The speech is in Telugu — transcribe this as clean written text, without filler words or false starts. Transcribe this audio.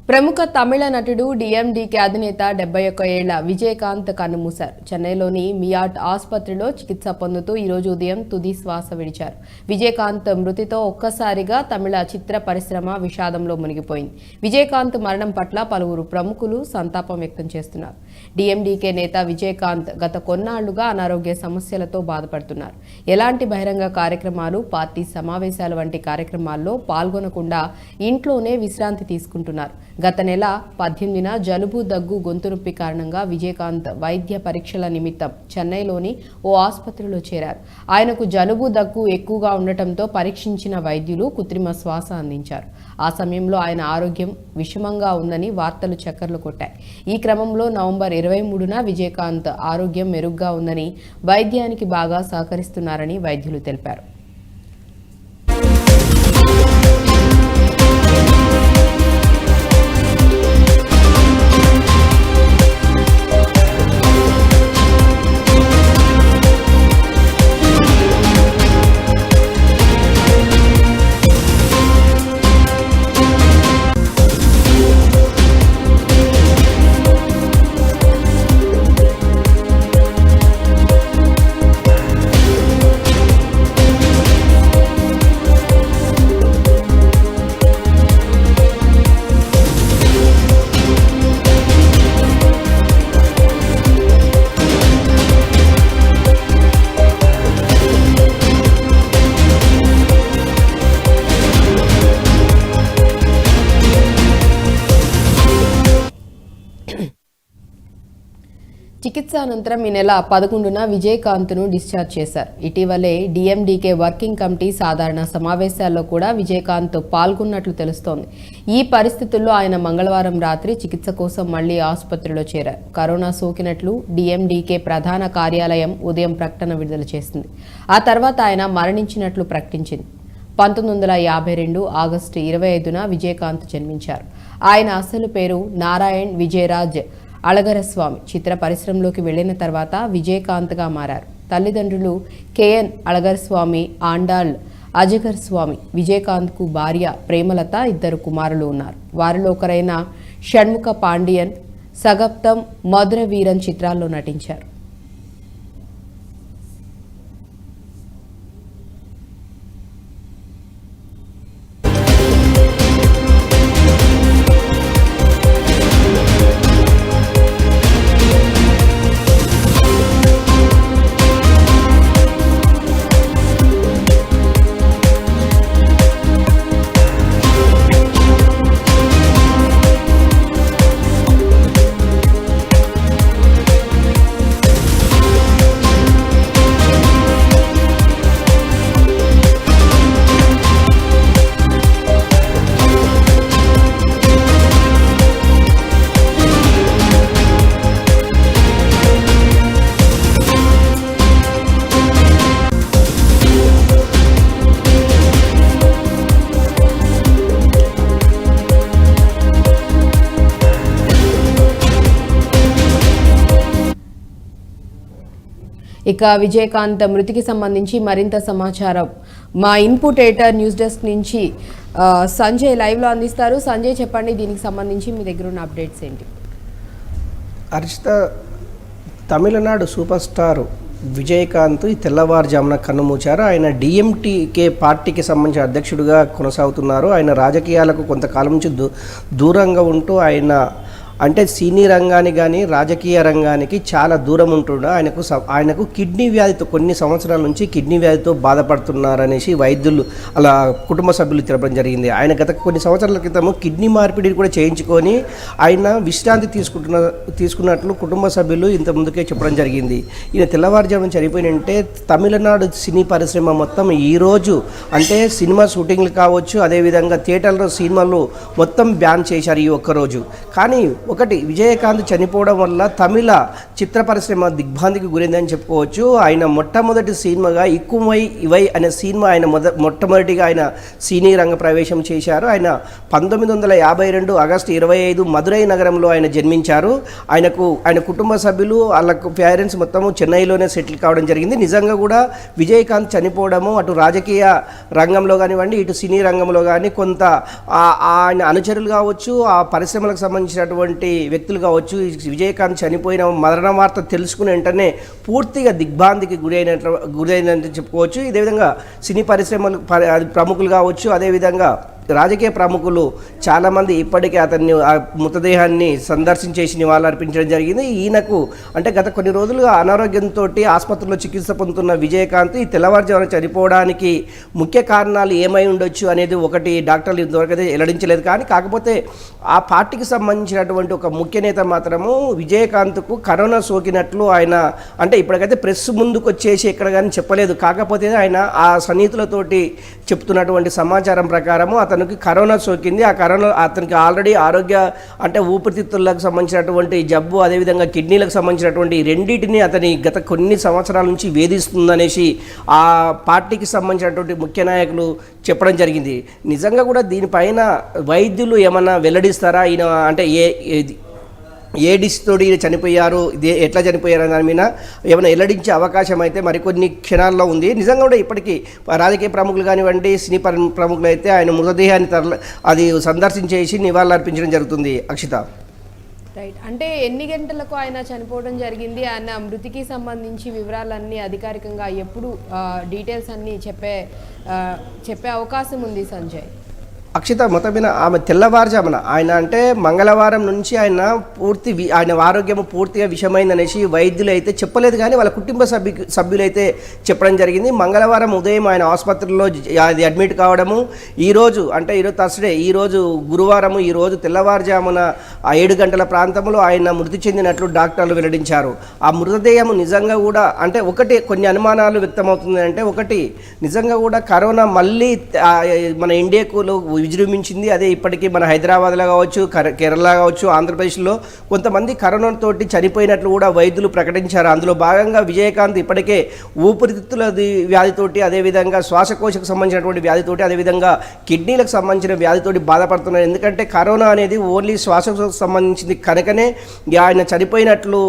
ప్రముఖ తమిళ నటుడు డిఎండికే అధినేత 71 ఏళ్ల విజయకాంత్ కన్నుమూశారు. చెన్నైలోని మియాట్ ఆసుపత్రిలో చికిత్స పొందుతూ ఈరోజు ఉదయం తుది శ్వాస విడిచారు. విజయకాంత్ మృతితో ఒక్కసారిగా తమిళ చిత్ర పరిశ్రమ విషాదంలో మునిగిపోయింది. విజయకాంత్ మరణం పట్ల పలువురు ప్రముఖులు సంతాపం వ్యక్తం చేస్తున్నారు. డిఎండికే నేత విజయకాంత్ గత కొన్నాళ్లుగా అనారోగ్య సమస్యలతో బాధపడుతున్నారు. ఎలాంటి బహిరంగ కార్యక్రమాలు, పార్టీ సమావేశాలు వంటి కార్యక్రమాల్లో పాల్గొనకుండా ఇంట్లోనే విశ్రాంతి తీసుకుంటున్నారు. గత నెల 18న జలుబు, దగ్గు, గొంతు నొప్పి కారణంగా విజయకాంత్ వైద్య పరీక్షల నిమిత్తం చెన్నైలోని ఓ ఆసుపత్రిలో చేరారు. ఆయనకు జలుబు, దగ్గు ఎక్కువగా ఉండటంతో పరీక్షించిన వైద్యులు కృత్రిమ శ్వాస అందించారు. ఆ సమయంలో ఆయన ఆరోగ్యం విషమంగా ఉందని వార్తలు చక్కర్లు కొట్టాయి. ఈ క్రమంలో నవంబర్ 23న విజయకాంత్ ఆరోగ్యం మెరుగ్గా ఉందని, వైద్యానికి బాగా సహకరిస్తున్నారని వైద్యులు తెలిపారు. చికిత్స అనంతరం ఈ నెల 11న విజయకాంత్ను డిశ్చార్జ్ చేశారు. ఇటీవలే డిఎండికే వర్కింగ్ కమిటీ సాధారణ సమావేశాల్లో కూడా విజయకాంత్ పాల్గొన్నట్లు తెలుస్తోంది. ఈ పరిస్థితుల్లో ఆయన మంగళవారం రాత్రి చికిత్స కోసం మళ్లీ ఆసుపత్రిలో చేరారు. కరోనా సోకినట్లు డిఎండికే ప్రధాన కార్యాలయం ఉదయం ప్రకటన విడుదల చేసింది. ఆ తర్వాత ఆయన మరణించినట్లు ప్రకటించింది. 1952 ఆగస్టు 25న విజయకాంత్ జన్మించారు. ఆయన అసలు పేరు నారాయణ్ విజయరాజ్ అళగరస్వామి. చిత్ర పరిశ్రమలోకి వెళ్లిన తర్వాత విజయకాంత్గా మారారు. తల్లిదండ్రులు కేఎన్ అళగరస్వామి, ఆండాళ్ అజగర్ స్వామి. విజయకాంత్కు భార్య ప్రేమలత, 2 కుమారులు ఉన్నారు. వారిలో ఒకరైన షణ్ముఖ పాండియన్ సగప్తం, మధుర వీరన్ చిత్రాల్లో నటించారు. ఇక విజయకాంత్ మృతికి సంబంధించి మరింత సమాచారం మా ఇన్పుట్ ఎడిటర్ న్యూస్ డెస్క్ నుంచి సంజయ్ లైవ్లో అందిస్తారు. సంజయ్, చెప్పండి, దీనికి సంబంధించి మీ దగ్గర ఉన్న అప్డేట్స్ ఏంటి? హర్షిత, తమిళనాడు సూపర్ స్టార్ విజయకాంత్ తెల్లవారుజామున కన్నుమూచారు. ఆయన డిఎంటికే పార్టీకి సంబంధించిన అధ్యక్షుడిగా కొనసాగుతున్నారు. ఆయన రాజకీయాలకు కొంతకాలం నుంచి దూరంగా ఉంటూ అంటే సినీ రంగానికి కానీ రాజకీయ రంగానికి చాలా దూరం ఉంటుండ ఆయనకు కిడ్నీ వ్యాధితో కొన్ని సంవత్సరాల నుంచి కిడ్నీ వ్యాధితో బాధపడుతున్నారనేసి వైద్యులు అలా కుటుంబ సభ్యులు తెలపడం జరిగింది. ఆయన గత కొన్ని సంవత్సరాల క్రితము కిడ్నీ మార్పిడి కూడా చేయించుకొని ఆయన విశ్రాంతి తీసుకున్నట్లు కుటుంబ సభ్యులు ఇంత ముందుకే చెప్పడం జరిగింది. ఈయన తెల్లవారుజామున చనిపోయినంటే తమిళనాడు సినీ పరిశ్రమ మొత్తం ఈరోజు అంటే సినిమా షూటింగ్లు కావచ్చు, అదేవిధంగా థియేటర్లో సినిమాలు మొత్తం బ్యాన్ చేశారు ఈ ఒక్కరోజు. కానీ ఒకటి విజయకాంత్ చనిపోవడం వల్ల తమిళ చిత్ర పరిశ్రమ దిగ్భ్రాంతికి గురైందని చెప్పుకోవచ్చు. ఆయన మొట్టమొదటి సినిమాగా ఇక్కుమై ఇవై అనే సినిమా ఆయన మొట్టమొదటిగా ఆయన సినీ రంగ ప్రవేశం చేశారు. ఆయన 1952 ఆగస్టు 25 మదురై నగరంలో ఆయన జన్మించారు. ఆయన కుటుంబ సభ్యులు వాళ్ళకు పేరెంట్స్ మొత్తము చెన్నైలోనే సెటిల్ కావడం జరిగింది. నిజంగా కూడా విజయకాంత్ చనిపోవడము అటు రాజకీయ రంగంలో కానివ్వండి, ఇటు సినీ రంగంలో కానీ కొంత ఆయన అనుచరులు కావచ్చు, ఆ పరిశ్రమలకు సంబంధించినటువంటి వ్యక్తులు కావచ్చు, విజయకాంత్ చనిపోయిన మరణ వార్త తెలుసుకుని వెంటనే పూర్తిగా దిగ్భ్రాంతికి గురైనట్టు చెప్పుకోవచ్చు. ఇదే విధంగా సినీ పరిశ్రమలు ప్రముఖులు కావచ్చు, అదేవిధంగా రాజకీయ ప్రముఖులు చాలామంది ఇప్పటికే అతన్ని ఆ మృతదేహాన్ని సందర్శించేసి నివాళులు అర్పించడం జరిగింది. ఈయనకు అంటే గత కొన్ని రోజులుగా అనారోగ్యంతో ఆసుపత్రిలో చికిత్స పొందుతున్న విజయకాంత్ ఈ తెల్లవారుజామున చనిపోవడానికి ముఖ్య కారణాలు ఏమై ఉండొచ్చు అనేది ఒకటి డాక్టర్లు ఇంతవరకైతే వెల్లడించలేదు. కానీ కాకపోతే ఆ పార్టీకి సంబంధించినటువంటి ఒక ముఖ్య నేత మాత్రము విజయకాంత్కు కరోనా సోకినట్లు ఆయన అంటే ఇప్పటికైతే ప్రెస్ ముందుకు వచ్చేసి ఎక్కడ కానీ చెప్పలేదు. కాకపోతే ఆయన ఆ సన్నిహితులతోటి చెప్తున్నటువంటి సమాచారం ప్రకారము అతనికి కరోనా సోకింది. ఆ కరోనా అతనికి ఆల్రెడీ ఆరోగ్య అంటే ఊపిరితిత్తులకు సంబంధించినటువంటి జబ్బు, అదేవిధంగా కిడ్నీలకు సంబంధించినటువంటి రెండింటిని అతని గత కొన్ని సంవత్సరాల నుంచి వేధిస్తుందనేసి ఆ పార్టీకి సంబంధించినటువంటి ముఖ్య నాయకులు చెప్పడం జరిగింది. నిజంగా కూడా దీనిపైన వైద్యులు ఏమన్నా వెల్లడిస్తారా? ఈయన అంటే ఏ డిస్తోటి చనిపోయారు, ఎట్లా చనిపోయారు అనే దాని మీద ఏమైనా వెల్లడించే అవకాశం అయితే మరికొన్ని క్షణాల్లో ఉంది. నిజంగా కూడా ఇప్పటికీ రాజకీయ ప్రముఖులు కానివ్వండి, సినీ ప్రముఖులు అయితే ఆయన మృతదేహాన్ని అది సందర్శించేసి నివాళులు అర్పించడం జరుగుతుంది. అక్షిత, రైట్. అంటే ఎన్ని గంటలకు ఆయన చనిపోవడం జరిగింది, ఆయన మృతికి సంబంధించి వివరాలన్నీ అధికారికంగా ఎప్పుడు డీటెయిల్స్ అన్నీ చెప్పే అవకాశం ఉంది సంజయ్? అక్షిత, మొత్తమైన ఆమె తెల్లవారుజామున ఆయన అంటే మంగళవారం నుంచి ఆయన ఆరోగ్యం పూర్తిగా విషమైందనేసి వైద్యులు అయితే చెప్పలేదు. కానీ వాళ్ళ కుటుంబ సభ్యులైతే చెప్పడం జరిగింది. మంగళవారం ఉదయం ఆయన ఆసుపత్రిలో అది అడ్మిట్ కావడము, ఈరోజు థర్స్డే, ఈరోజు గురువారము, ఈరోజు తెల్లవారుజామున 7 గంటల ప్రాంతంలో ఆయన మృతి చెందినట్లు డాక్టర్లు వెల్లడించారు. ఆ మృతదేహం నిజంగా కూడా అంటే ఒకటి కొన్ని అనుమానాలు వ్యక్తమవుతుంది. అంటే ఒకటి నిజంగా కూడా కరోనా మళ్ళీ మన ఇండియాకు విజృంభించింది. అదే ఇప్పటికీ మన హైదరాబాద్లో కావచ్చు, కేరళ కావచ్చు, ఆంధ్రప్రదేశ్లో కొంతమంది కరోనాతోటి చనిపోయినట్లు కూడా వైద్యులు ప్రకటించారు. అందులో భాగంగా విజయకాంత్ ఇప్పటికే ఊపిరితిత్తుల వ్యాధితోటి, అదేవిధంగా శ్వాసకోశకు సంబంధించినటువంటి వ్యాధితోటి, అదేవిధంగా కిడ్నీలకు సంబంధించిన వ్యాధితోటి బాధపడుతున్నారు. ఎందుకంటే కరోనా అనేది ఓన్లీ శ్వాసకోశకు సంబంధించింది కనుకనే ఆయన చనిపోయినట్లు